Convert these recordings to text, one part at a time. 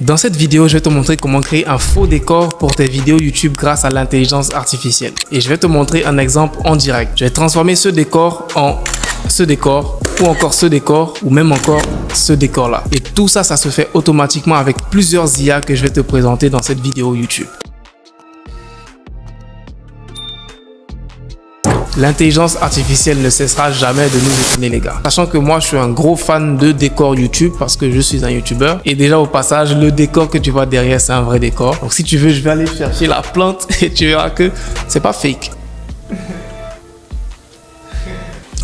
Dans cette vidéo, je vais te montrer comment créer un faux décor pour tes vidéos YouTube grâce à l'intelligence artificielle. Et je vais te montrer un exemple en direct. Je vais transformer ce décor en ce décor ou encore ce décor ou même encore ce décor là. Et tout ça, ça se fait automatiquement avec plusieurs IA que je vais te présenter dans cette vidéo YouTube. L'intelligence artificielle ne cessera jamais de nous étonner les gars. Sachant que moi je suis un gros fan de décor YouTube parce que je suis un YouTuber. Et déjà au passage, le décor que tu vois derrière c'est un vrai décor. Donc si tu veux, je vais aller chercher la plante et tu verras que c'est pas fake.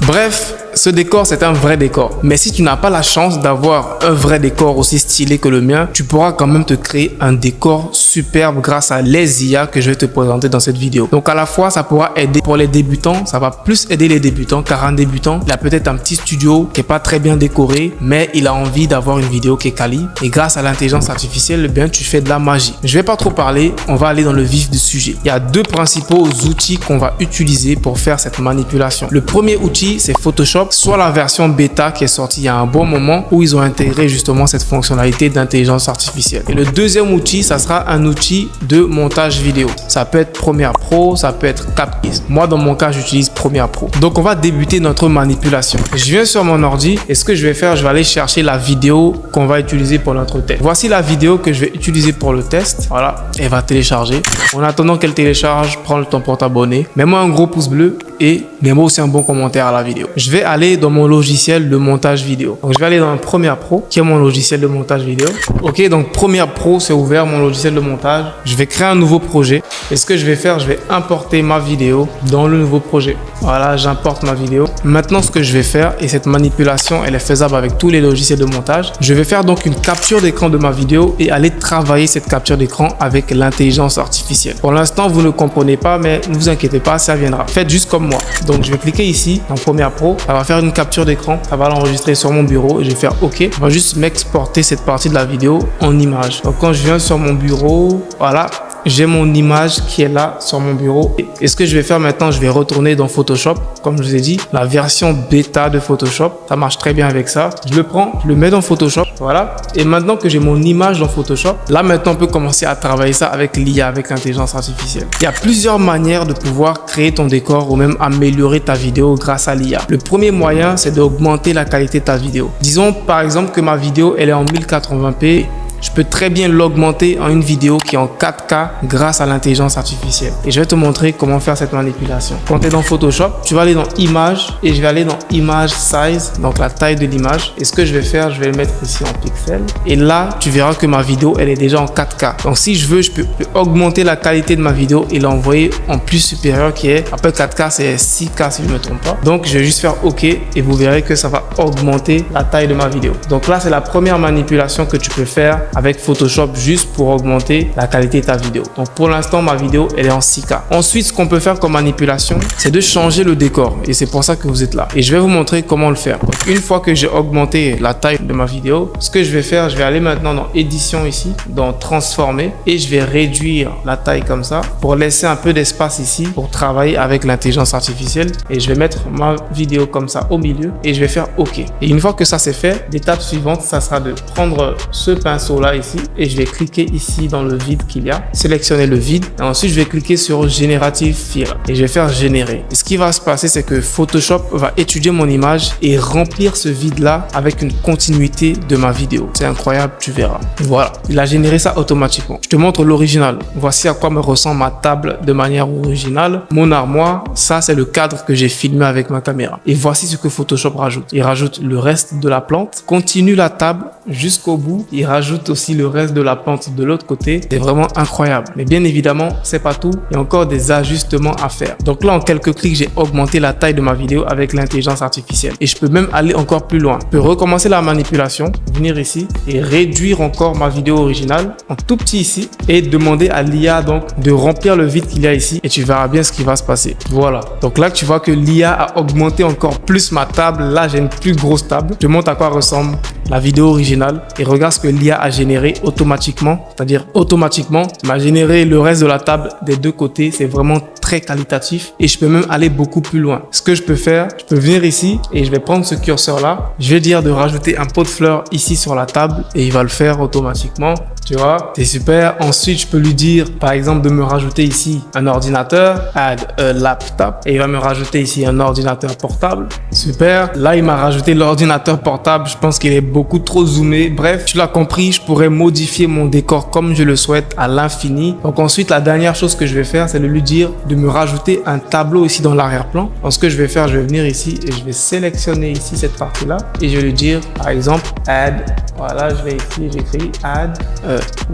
Bref, ce décor c'est un vrai décor. Mais si tu n'as pas la chance d'avoir un vrai décor aussi stylé que le mien, tu pourras quand même te créer un décor superbe grâce à les IA que je vais te présenter dans cette vidéo. Donc à la fois ça pourra aider pour les débutants, ça va plus aider les débutants car un débutant, il a peut-être un petit studio qui est pas très bien décoré, mais il a envie d'avoir une vidéo qui est quali. Et grâce à l'intelligence artificielle, eh bien tu fais de la magie. Je vais pas trop parler, on va aller dans le vif du sujet. Il y a deux principaux outils qu'on va utiliser pour faire cette manipulation. Le premier outil c'est Photoshop, soit la version bêta qui est sortie il y a un bon moment où ils ont intégré justement cette fonctionnalité d'intelligence artificielle. Et le deuxième outil, ça sera un outil de montage vidéo. Ça peut être Premiere Pro, ça peut être Capcut. Moi, dans mon cas, j'utilise Premiere Pro. Donc, on va débuter notre manipulation. Je viens sur mon ordi et ce que je vais faire, je vais aller chercher la vidéo qu'on va utiliser pour notre test. Voici la vidéo que je vais utiliser pour le test. Voilà, elle va télécharger. En attendant qu'elle télécharge, prends le temps pour t'abonner. Mets-moi un gros pouce bleu et mets-moi aussi un bon commentaire à la vidéo. Je vais aller dans mon logiciel de montage vidéo. Donc, je vais aller dans Premiere Pro, qui est mon logiciel de montage vidéo. Ok, donc Premiere Pro, c'est ouvert, mon logiciel de montage. Je vais créer un nouveau projet. Et ce que je vais faire, je vais importer ma vidéo dans le nouveau projet. Voilà, j'importe ma vidéo. Maintenant, ce que je vais faire, et cette manipulation, elle est faisable avec tous les logiciels de montage. Je vais faire donc une capture d'écran de ma vidéo et aller travailler cette capture d'écran avec l'intelligence artificielle. Pour l'instant, vous ne comprenez pas, mais ne vous inquiétez pas, ça viendra. Faites juste comme moi. Donc, je vais cliquer ici, dans Premiere Pro. Ça va faire une capture d'écran. Ça va l'enregistrer sur mon bureau et je vais faire OK. On va juste m'exporter cette partie de la vidéo en image. Donc, quand je viens sur mon bureau, voilà, j'ai mon image qui est là sur mon bureau. Et ce que je vais faire maintenant, je vais retourner dans Photoshop. Comme je vous ai dit, la version bêta de Photoshop, ça marche très bien avec ça. Je le prends, je le mets dans Photoshop. Voilà. Et maintenant que j'ai mon image dans Photoshop, là maintenant, on peut commencer à travailler ça avec l'IA, avec l'intelligence artificielle. Il y a plusieurs manières de pouvoir créer ton décor ou même améliorer ta vidéo grâce à l'IA. Le premier moyen, c'est d'augmenter la qualité de ta vidéo. Disons par exemple que ma vidéo, elle est en 1080p. Je peux très bien l'augmenter en une vidéo qui est en 4K grâce à l'intelligence artificielle. Et je vais te montrer comment faire cette manipulation. Quand tu es dans Photoshop, tu vas aller dans Image et je vais aller dans Image Size, donc la taille de l'image. Et ce que je vais faire, je vais le mettre ici en pixels. Et là, tu verras que ma vidéo, elle est déjà en 4K. Donc si je veux, je peux augmenter la qualité de ma vidéo et l'envoyer en plus supérieur qui est, après 4K, c'est 6K si je ne me trompe pas. Donc je vais juste faire OK et vous verrez que ça va augmenter la taille de ma vidéo. Donc là, c'est la première manipulation que tu peux faire avec Photoshop juste pour augmenter la qualité de ta vidéo. Donc pour l'instant, ma vidéo, elle est en 6K. Ensuite, ce qu'on peut faire comme manipulation, c'est de changer le décor. Et c'est pour ça que vous êtes là. Et je vais vous montrer comment le faire. Donc, une fois que j'ai augmenté la taille de ma vidéo, ce que je vais faire, je vais aller maintenant dans Édition ici, dans Transformer. Et je vais réduire la taille comme ça pour laisser un peu d'espace ici pour travailler avec l'intelligence artificielle. Et je vais mettre ma vidéo comme ça au milieu et je vais faire OK. Et une fois que ça c'est fait, l'étape suivante, ça sera de prendre ce pinceau là ici et je vais cliquer ici dans le vide qu'il y a, sélectionner le vide et ensuite je vais cliquer sur Generative Fill et je vais faire générer. Et ce qui va se passer, c'est que Photoshop va étudier mon image et remplir ce vide là avec une continuité de ma vidéo. C'est incroyable, tu verras. Voilà, il a généré ça automatiquement. Je te montre l'original. Voici à quoi me ressemble ma table de manière originale. Mon armoire, ça c'est le cadre que j'ai filmé avec ma caméra. Et voici ce que Photoshop rajoute. Il rajoute le reste de la plante, continue la table jusqu'au bout, il rajoute aussi le reste de la plante de l'autre côté. C'est vraiment incroyable. Mais bien évidemment, c'est pas tout. Il y a encore des ajustements à faire. Donc là, en quelques clics, j'ai augmenté la taille de ma vidéo avec l'intelligence artificielle. Et je peux même aller encore plus loin. Je peux recommencer la manipulation, venir ici et réduire encore ma vidéo originale en tout petit ici et demander à l'IA donc de remplir le vide qu'il y a ici et tu verras bien ce qui va se passer. Voilà. Donc là, tu vois que l'IA a augmenté encore plus ma table. Là, j'ai une plus grosse table. Je te montre à quoi ressemble la vidéo originale et regarde ce que l'IA a généré automatiquement, c'est-à-dire automatiquement, m'a généré le reste de la table des deux côtés. C'est vraiment très qualitatif et je peux même aller beaucoup plus loin. Ce que je peux faire, je peux venir ici et je vais prendre ce curseur là. Je vais dire de rajouter un pot de fleurs ici sur la table et il va le faire automatiquement. Tu vois, c'est super. Ensuite, je peux lui dire, par exemple, de me rajouter ici un ordinateur, add a laptop, et il va me rajouter ici un ordinateur portable. Super. Là, il m'a rajouté l'ordinateur portable. Je pense qu'il est beaucoup trop zoomé. Bref, tu l'as compris, je pourrais modifier mon décor comme je le souhaite à l'infini. Donc ensuite, la dernière chose que je vais faire, c'est de lui dire de me rajouter un tableau ici dans l'arrière-plan. Donc ce que je vais faire, je vais venir ici et je vais sélectionner ici cette partie-là et je vais lui dire, par exemple, add. Voilà, je vais ici, j'écris add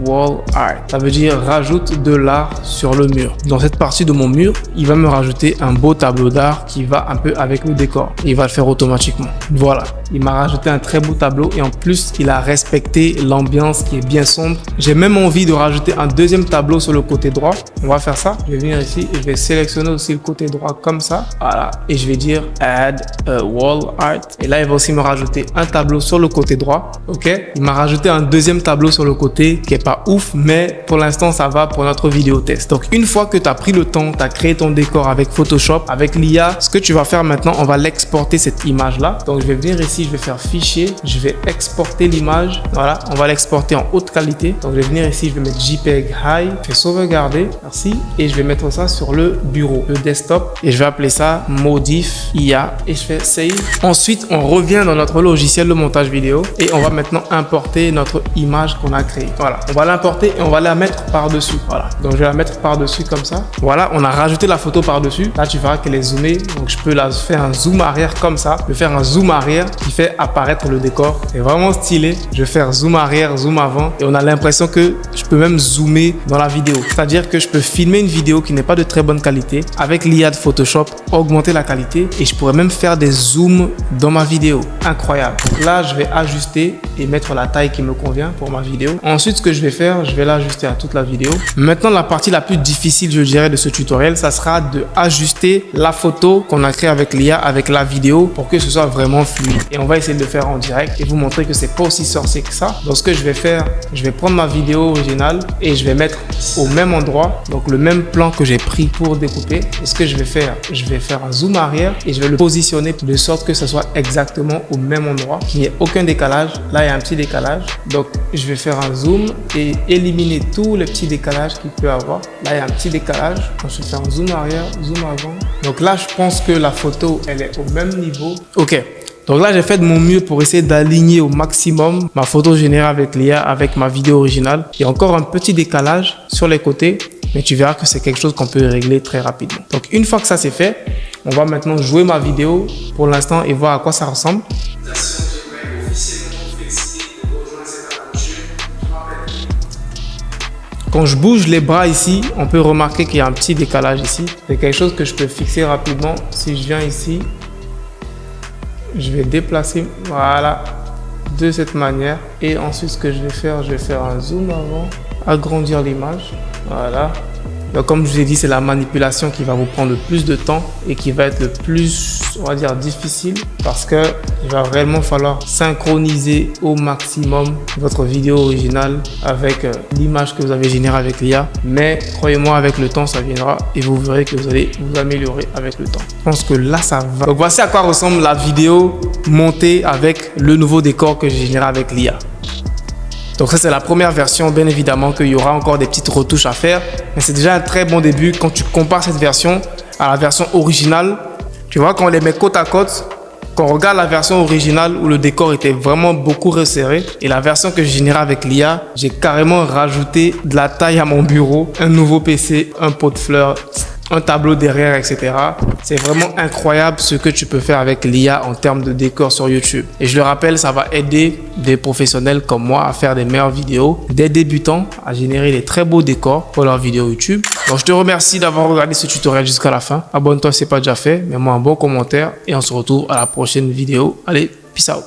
wall art. Ça veut dire rajoute de l'art sur le mur. Dans cette partie de mon mur, il va me rajouter un beau tableau d'art qui va un peu avec le décor. Et il va le faire automatiquement. Voilà, il m'a rajouté un très beau tableau et en plus, il a respecté l'ambiance qui est bien sombre. J'ai même envie de rajouter un deuxième tableau sur le côté droit. On va faire ça. Je vais venir ici et je vais sélectionner aussi le côté droit comme ça. Voilà, et je vais dire add wall art. Et là, il va aussi me rajouter un tableau sur le côté droit. Ok. Il m'a rajouté un deuxième tableau sur le côté qui est pas ouf, mais pour l'instant, ça va pour notre vidéo test. Donc, une fois que tu as pris le temps, tu as créé ton décor avec Photoshop, avec l'IA, ce que tu vas faire maintenant, on va l'exporter cette image-là. Donc, je vais venir ici, je vais faire fichier, je vais exporter l'image. Voilà, on va l'exporter en haute qualité. Donc, je vais venir ici, je vais mettre JPEG High, je vais sauvegarder, merci, et je vais mettre ça sur le bureau, le desktop, et je vais appeler ça Modif IA, et je fais Save. Ensuite, on revient dans notre logiciel de montage vidéo, et on va maintenant importer notre image qu'on a créée. Voilà, on va l'importer et on va la mettre par-dessus. Voilà, donc je vais la mettre par-dessus comme ça. Voilà, on a rajouté la photo par-dessus. Là, tu verras qu'elle est zoomée, donc je peux la faire un zoom arrière comme ça. Je vais faire un zoom arrière qui fait apparaître le décor. C'est vraiment stylé. Je vais faire zoom arrière, zoom avant, et on a l'impression que je peux même zoomer dans la vidéo. C'est-à-dire que je peux filmer une vidéo qui n'est pas de très bonne qualité avec l'IA de Photoshop, augmenter la qualité, et je pourrais même faire des zooms dans ma vidéo. Incroyable. Là, je vais ajuster et mettre la taille qui me convient pour ma vidéo. Ensuite, ce que je vais faire, je vais l'ajuster à toute la vidéo. Maintenant, la partie la plus difficile, je dirais, de ce tutoriel, ça sera de ajuster la photo qu'on a créée avec l'IA, avec la vidéo, pour que ce soit vraiment fluide. Et on va essayer de le faire en direct et vous montrer que c'est pas aussi sorcier que ça. Donc, ce que je vais faire, je vais prendre ma vidéo originale et je vais mettre au même endroit, donc le même plan que j'ai pris pour découper. Et ce que je vais faire un zoom arrière et je vais le positionner de sorte que ce soit exactement au même endroit, qu'il n'y ait aucun décalage. Là, il y a un petit décalage. Donc, je vais faire un zoom et éliminer tous les petits décalages qu'il peut avoir. Là, il y a un petit décalage. Donc, je vais faire un zoom arrière, zoom avant. Donc là, je pense que la photo, elle est au même niveau. OK. Donc là, j'ai fait de mon mieux pour essayer d'aligner au maximum ma photo générée avec l'IA, avec ma vidéo originale. Il y a encore un petit décalage sur les côtés, mais tu verras que c'est quelque chose qu'on peut régler très rapidement. Donc, une fois que ça c'est fait, on va maintenant jouer ma vidéo pour l'instant et voir à quoi ça ressemble. Quand je bouge les bras ici, on peut remarquer qu'il y a un petit décalage ici. C'est quelque chose que je peux fixer rapidement. Si je viens ici, je vais déplacer, voilà, de cette manière. Et ensuite, ce que je vais faire un zoom avant, agrandir l'image, voilà. Donc, comme je vous ai dit, c'est la manipulation qui va vous prendre le plus de temps et qui va être le plus, on va dire, difficile parce que il va réellement falloir synchroniser au maximum votre vidéo originale avec l'image que vous avez générée avec l'IA. Mais croyez-moi, avec le temps, ça viendra et vous verrez que vous allez vous améliorer avec le temps. Je pense que là, ça va. Donc, voici à quoi ressemble la vidéo montée avec le nouveau décor que j'ai généré avec l'IA. Donc ça, c'est la première version. Bien évidemment qu'il y aura encore des petites retouches à faire, mais c'est déjà un très bon début. Quand tu compares cette version à la version originale, tu vois, quand on les met côte à côte, quand on regarde la version originale où le décor était vraiment beaucoup resserré et la version que j'ai générée avec l'IA, j'ai carrément rajouté de la taille à mon bureau, un nouveau PC, un pot de fleurs, un tableau derrière, etc. C'est vraiment incroyable ce que tu peux faire avec l'IA en termes de décor sur YouTube. Et je le rappelle, ça va aider des professionnels comme moi à faire des meilleures vidéos, des débutants à générer des très beaux décors pour leurs vidéos YouTube. Donc, je te remercie d'avoir regardé ce tutoriel jusqu'à la fin. Abonne-toi si ce n'est pas déjà fait, mets-moi un bon commentaire et on se retrouve à la prochaine vidéo. Allez, peace out.